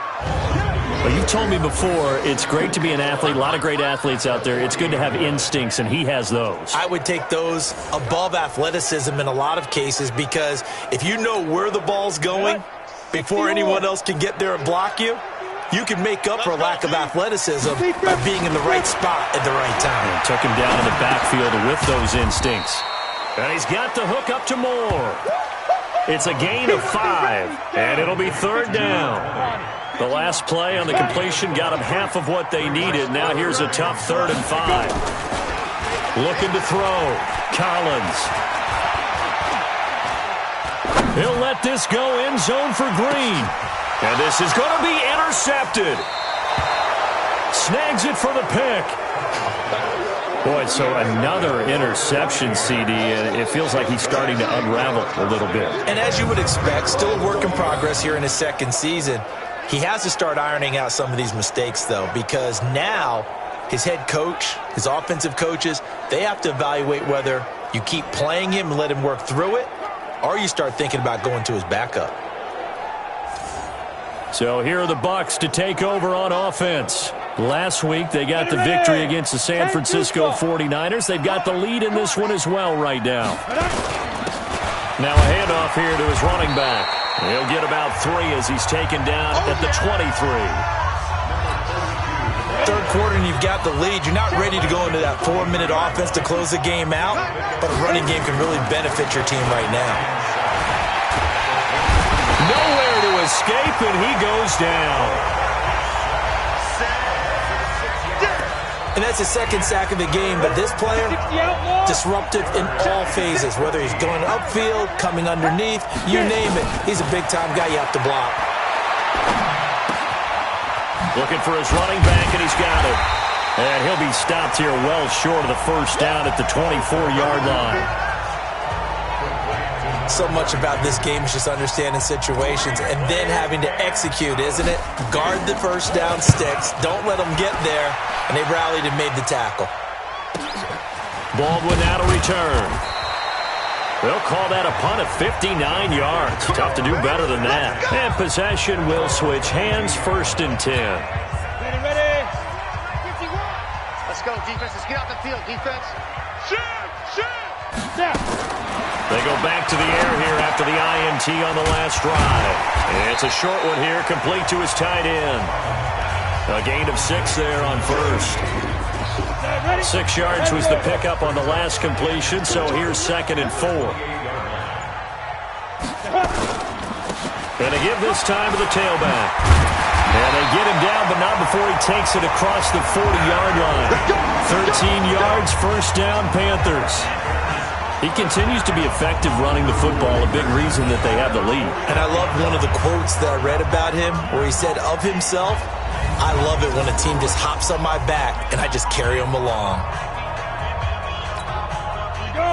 Well, you've told me before it's great to be an athlete. A lot of great athletes out there. It's good to have instincts, and he has those. I would take those above athleticism in a lot of cases because if you know where the ball's going before anyone else can get there and block you, you can make up for a lack of athleticism by being in the right spot at the right time. And took him down in the backfield with those instincts. And he's got the hook up to Moore. It's a gain of 5, and it'll be 3rd down. The last play on the completion got them half of what they needed. Now here's a tough 3rd and 5. Looking to throw. Collins. He'll let this go end zone for Green. And this is going to be intercepted. snags it for the pick. Boy, so another interception, CD, and it feels like he's starting to unravel a little bit. And as you would expect, still a work in progress here in his second season. He has to start ironing out some of these mistakes, though, because now his head coach, his offensive coaches, they have to evaluate whether you keep playing him and let him work through it, or you start thinking about going to his backup. So here are the Bucs to take over on offense. Last week, they got the victory against the San Francisco 49ers. They've got the lead in this one as well right now. Now a handoff here to his running back. He'll get about 3 as he's taken down at the 23. Third quarter and you've got the lead. You're not ready to go into that 4-minute offense to close the game out, but a running game can really benefit your team right now. Nowhere to escape, and he goes down. And that's his second sack of the game, but this player, disruptive in all phases, whether he's going upfield, coming underneath, you name it. He's a big-time guy you have to block. Looking for his running back, and he's got it. And he'll be stopped here well short of the first down at the 24-yard line. So much about this game is just understanding situations and then having to execute, isn't it? Guard the first down sticks. Don't let them get there. And they rallied and made the tackle. Baldwin now to return. They'll call that a punt of 59 yards. Tough to do better than that. And possession will switch hands, 1st and 10. Ready. 51. Let's go, defense. Let's get out the field, defense. Shoot. Snap. They go back to the air here after the INT on the last drive. And it's a short one here, complete to his tight end. A gain of 6 there on first. 6 yards was the pickup on the last completion, so here's 2nd and 4. And they give this time to the tailback. And they get him down, but not before he takes it across the 40-yard line. 13 yards, 1st down, Panthers. He continues to be effective running the football, a big reason that they have the lead. And I love one of the quotes that I read about him where he said of himself, I love it when a team just hops on my back and I just carry them along. Go!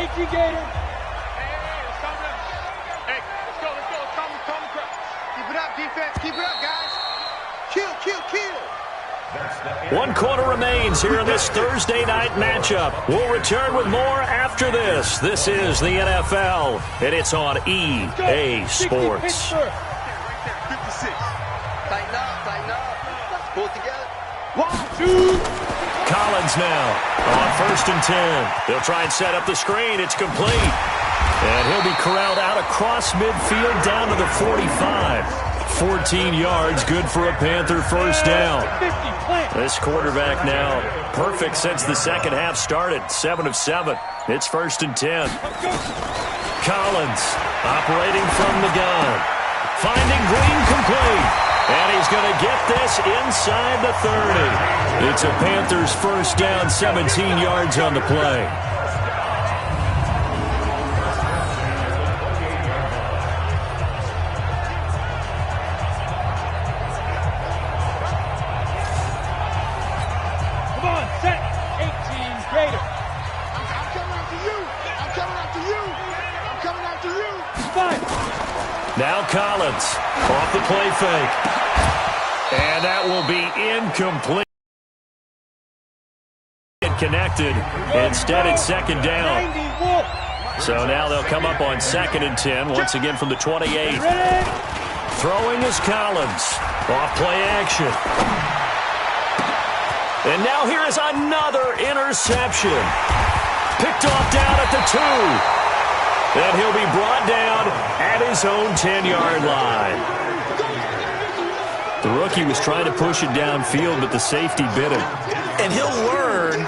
18 Gator. Hey, let's go. Calm the crowd. Keep it up, defense. Keep it up, guys. Kill. 1 quarter remains here in this Thursday night matchup. We'll return with more after this. This is the NFL, and it's on EA Sports. 56. Tighten up. Pull it together. 1, 2. Collins now on 1st and 10. They'll try and set up the screen. It's complete. And he'll be corralled out across midfield down to the 45. 14 yards, good for a Panther first down. This quarterback now perfect since the second half started. 7 of 7. It's 1st and 10. Collins operating from the gun. Finding Green complete. And he's going to get this inside the 30. It's a Panthers first down, 17 yards on the play. Now Collins off the play fake. And that will be incomplete. Connected. Instead, it's 2nd down. So now they'll come up on 2nd and 10, once again from the 28. Throwing is Collins. Off play action. And now here is another interception. Picked off down at the 2. And he'll be brought down at his own 10-yard line. The rookie was trying to push it downfield, but the safety bit him. And he'll learn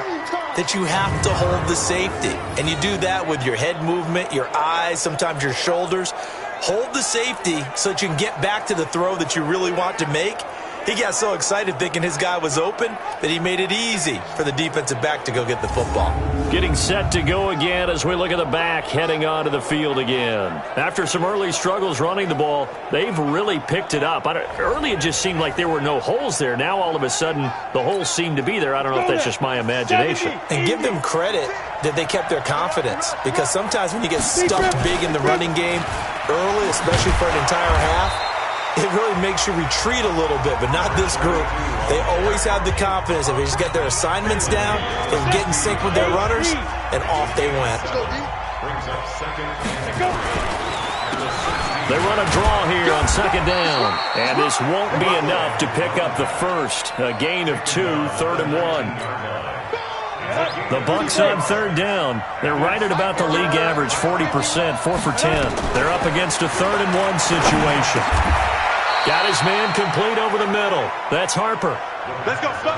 that you have to hold the safety. And you do that with your head movement, your eyes, sometimes your shoulders. Hold the safety so that you can get back to the throw that you really want to make. He got so excited thinking his guy was open that he made it easy for the defensive back to go get the football. Getting set to go again as we look at the back heading onto the field again. After some early struggles running the ball, they've really picked it up. Early it just seemed like there were no holes there. Now all of a sudden the holes seem to be there. I don't know if that's just my imagination. And give them credit that they kept their confidence, because sometimes when you get stuffed big in the running game early, especially for an entire half, it really makes you retreat a little bit, but not this group. They always have the confidence. If they just get their assignments down, they get in sync with their runners, and off they went. They run a draw here on second down, and this won't be enough to pick up the first. A gain of 2, 3rd and 1. The Bucs on third down. They're right at about the league average, 40%, 4 for 10. They're up against a 3rd and 1 situation. Got his man complete over the middle. That's Harper. Let's go, son.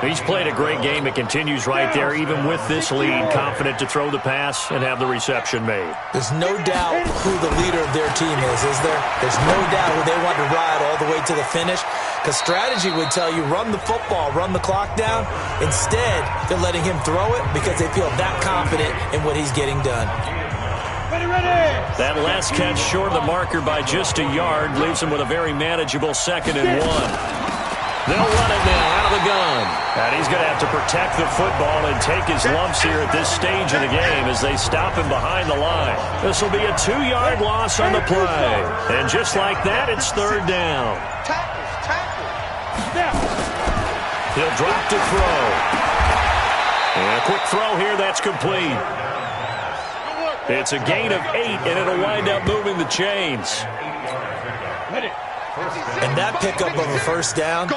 He's played a great game. It continues right there, even with this lead, confident to throw the pass and have the reception made. There's no doubt who the leader of their team is there? There's no doubt who they want to ride all the way to the finish, because strategy would tell you run the football, run the clock down. Instead, they're letting him throw it because they feel that confident in what he's getting done. That last catch short of the marker by just a yard leaves him with a very manageable 2nd and 1. They'll run it now out of the gun. And he's going to have to protect the football and take his lumps here at this stage of the game as they stop him behind the line. This will be a 2-yard loss on the play. And just like that, it's 3rd down. He'll drop to throw. And a quick throw here, that's complete. It's a gain of 8, and it'll wind up moving the chains. And that pickup of a first down,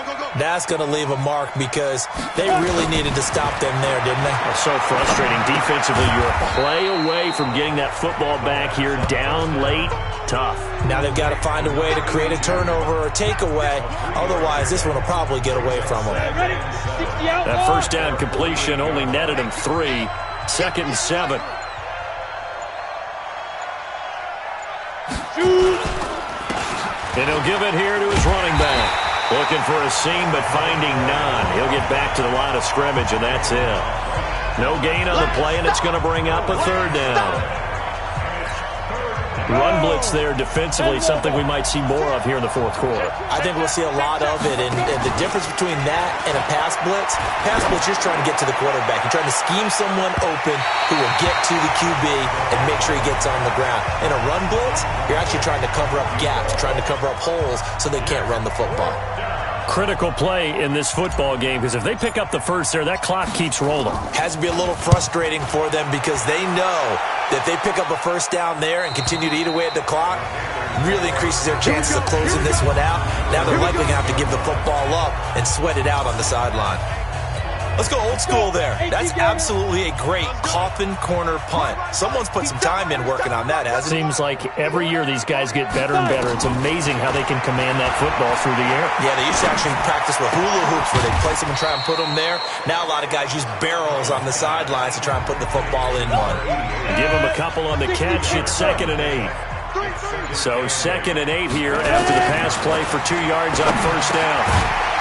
that's going to leave a mark, because they really needed to stop them there, didn't they? It's so frustrating. Defensively, you're a play away from getting that football back here down late. Tough. Now they've got to find a way to create a turnover or takeaway. Otherwise, this one will probably get away from them. That first down completion only netted him 3. 2nd and 7. And he'll give it here to his running back. Looking for a seam, but finding none. He'll get back to the line of scrimmage, and that's it. No gain on the play, and it's going to bring up a 3rd down. Run blitz there defensively, something we might see more of here in the 4th quarter. I think we'll see a lot of it, and the difference between that and a pass blitz, you're just trying to get to the quarterback. You're trying to scheme someone open who will get to the QB and make sure he gets on the ground. In a run blitz, you're actually trying to cover up gaps, trying to cover up holes so they can't run the football. Critical play in this football game, because if they pick up the first there, that clock keeps rolling. Has to be a little frustrating for them, because they know that if they pick up a first down there and continue to eat away at the clock, really increases their chances of closing this one out. Now they're likely going to have to give the football up and sweat it out on the sideline. Let's go old school there. That's absolutely a great coffin corner punt. Someone's put some time in working on that, hasn't it? Seems like every year these guys get better and better. It's amazing how they can command that football through the air. Yeah, they used to actually practice with hula hoops where they place them and try and put them there. Now a lot of guys use barrels on the sidelines to try and put the football in one. Give them a couple on the catch. It's 2nd and 8. So 2nd and 8 here after the pass play for 2 yards on first down.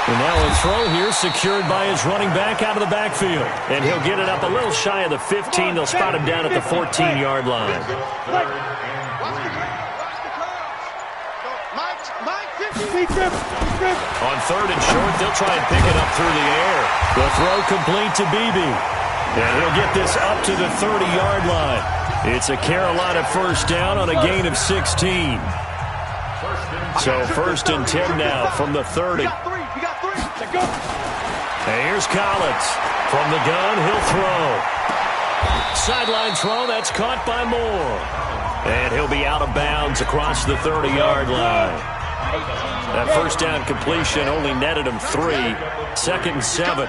And now a throw here secured by his running back out of the backfield. And he'll get it up a little shy of the 15. They'll spot him down at the 14-yard line. On 3rd and short, they'll try and pick it up through the air. The throw complete to Beebe. And he'll get this up to the 30-yard line. It's a Carolina first down on a gain of 16. So 1st and 10 now from the 30. And here's Collins. From the gun, he'll throw. Sideline throw, that's caught by Moore. And he'll be out of bounds across the 30-yard line. That first down completion only netted him 3. 2nd and 7.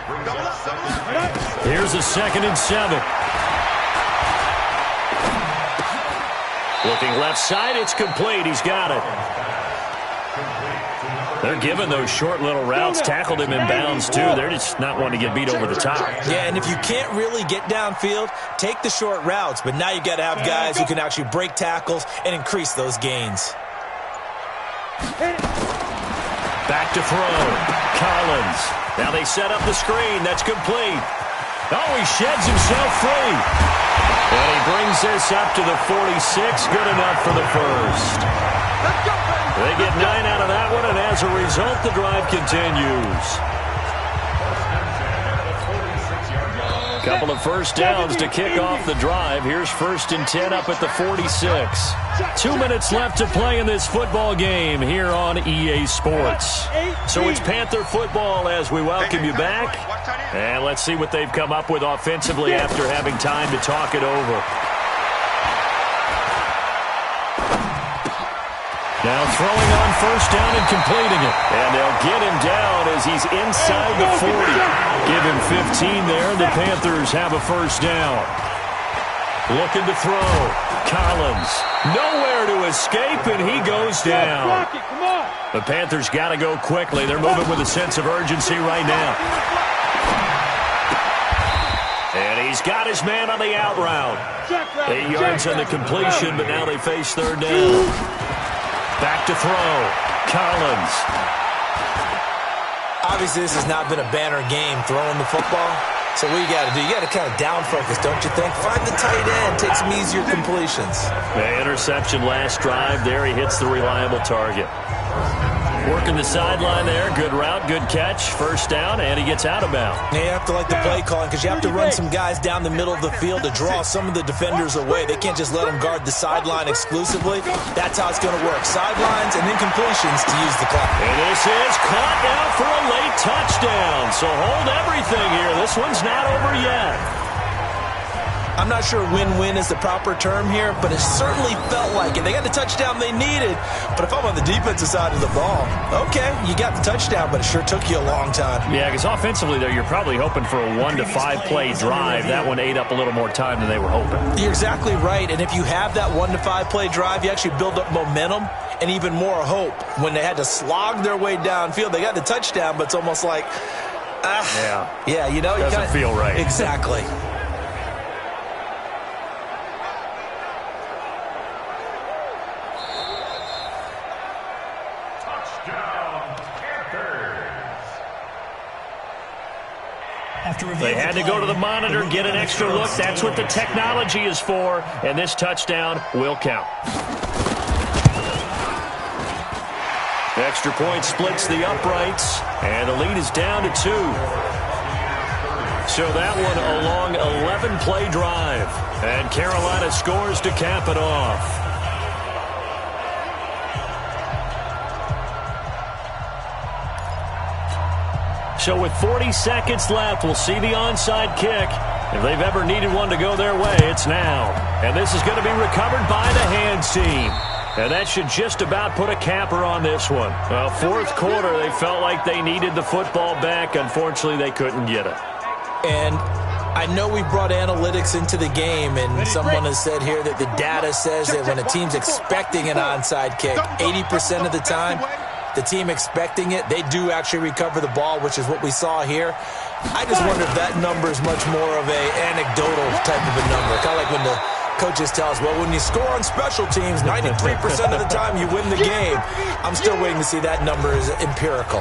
Here's a 2nd and 7. Looking left side, it's complete. He's got it. They're giving those short little routes. Tackled him in bounds, too. They're just not wanting to get beat over the top. Yeah, and if you can't really get downfield, take the short routes. But now you've got to have guys who can actually break tackles and increase those gains. Back to throw. Collins. Now they set up the screen. That's complete. Oh, he sheds himself free. And he brings this up to the 46. Good enough for the first. They get 9 out of that one, and as a result, the drive continues. Couple of first downs to kick off the drive. Here's 1st and 10 up at the 46. 2 minutes left to play in this football game here on EA Sports. So it's Panther football as we welcome you back. And let's see what they've come up with offensively after having time to talk it over. Now throwing on 1st down and completing it. And they'll get him down as he's inside the 40. Give him 15 there. The Panthers have a 1st down. Looking to throw. Collins. Nowhere to escape, and he goes down. The Panthers got to go quickly. They're moving with a sense of urgency right now. And he's got his man on the out route. 8 yards on the completion, but now they face 3rd down. Back to throw. Collins. Obviously, this has not been a banner game throwing the football. So what you got to do, you got to kind of down focus, don't you think? Find the tight end. Take some easier completions. The interception last drive there. He hits the reliable target. Working the sideline there. Good route, good catch. 1st down, and he gets out of bounds. You have to like the play calling because you have to run some guys down the middle of the field to draw some of the defenders away. They can't just let them guard the sideline exclusively. That's how it's going to work. Sidelines and incompletions to use the clock. And this is caught now for a late touchdown. So hold everything here. This one's not over yet. I'm not sure win-win is the proper term here, but it certainly felt like it. They got the touchdown they needed, but if I'm on the defensive side of the ball, okay, you got the touchdown, but it sure took you a long time. Yeah, because offensively, though, you're probably hoping for a 1 to 5 play drive. That one ate up a little more time than they were hoping. You're exactly right, and if you have that 1 to 5 play drive, you actually build up momentum and even more hope. When they had to slog their way downfield, they got the touchdown, but it's almost like, yeah, you know, doesn't feel right. Exactly. They had to go to the monitor and get an extra look. That's what the technology is for, and this touchdown will count. Extra point splits the uprights, and the lead is down to 2. So that one a long 11-play drive, and Carolina scores to cap it off. So with 40 seconds left, we'll see the onside kick. If they've ever needed one to go their way, it's now. And this is going to be recovered by the hands team. And that should just about put a capper on this one. Well, 4th quarter, they felt like they needed the football back. Unfortunately, they couldn't get it. And I know we brought analytics into the game, and someone has said here that the data says that when a team's expecting an onside kick, 80% of the time, the team expecting it, they do actually recover the ball, which is what we saw here. I just wonder if that number is much more of a anecdotal type of a number. Kind of like when the coaches tell us, well, when you score on special teams, 93% of the time you win the game. I'm still waiting to see that number is empirical.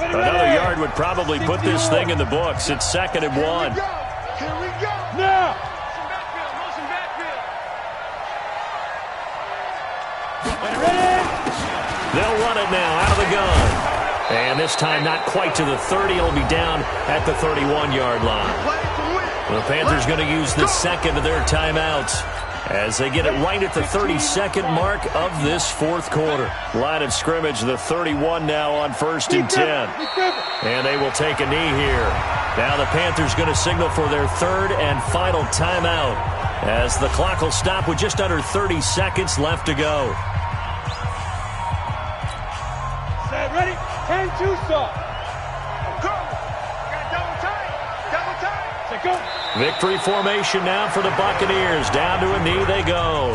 Another yard would probably put this thing in the books. It's 2nd and 1. Here we go. Now. They'll run it now out of the gun. And this time not quite to the 30. It'll be down at the 31-yard line. The Panthers going to use the 2nd of their timeouts as they get it right at the 32nd mark of this 4th quarter. Line of scrimmage, the 31 now on 1st and 10. And they will take a knee here. Now the Panthers going to signal for their 3rd and final timeout as the clock will stop with just under 30 seconds left to go. Ready? 10-2 stop. Go. Got double time. Double time. Say go. Victory formation now for the Buccaneers. Down to a knee they go.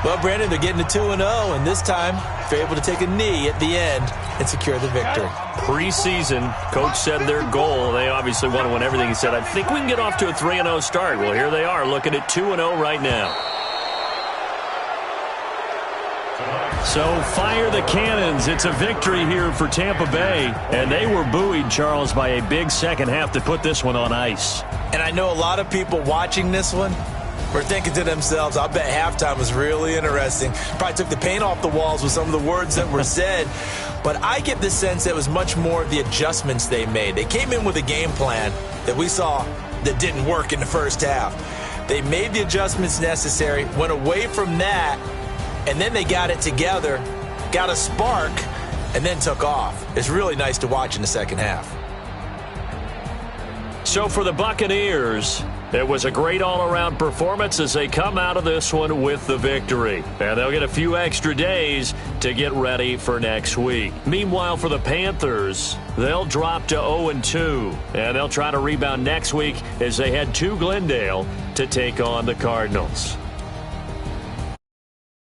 Well, Brandon, they're getting to 2-0, and this time they're able to take a knee at the end and secure the victory. Preseason, coach said their goal, they obviously want to win everything. He said, I think we can get off to a 3-0 start. Well, here they are looking at 2-0 right now. So fire the cannons. It's a victory here for Tampa Bay. And they were buoyed, Charles, by a big second half to put this one on ice. And I know a lot of people watching this one were thinking to themselves, I bet halftime was really interesting. Probably took the paint off the walls with some of the words that were said. But I get the sense that it was much more of the adjustments they made. They came in with a game plan that we saw that didn't work in the first half. They made the adjustments necessary, went away from that, and then they got it together, got a spark, and then took off. It's really nice to watch in the second half. So for the Buccaneers, it was a great all-around performance as they come out of this one with the victory. And they'll get a few extra days to get ready for next week. Meanwhile, for the Panthers, they'll drop to 0-2. And they'll try to rebound next week as they head to Glendale to take on the Cardinals.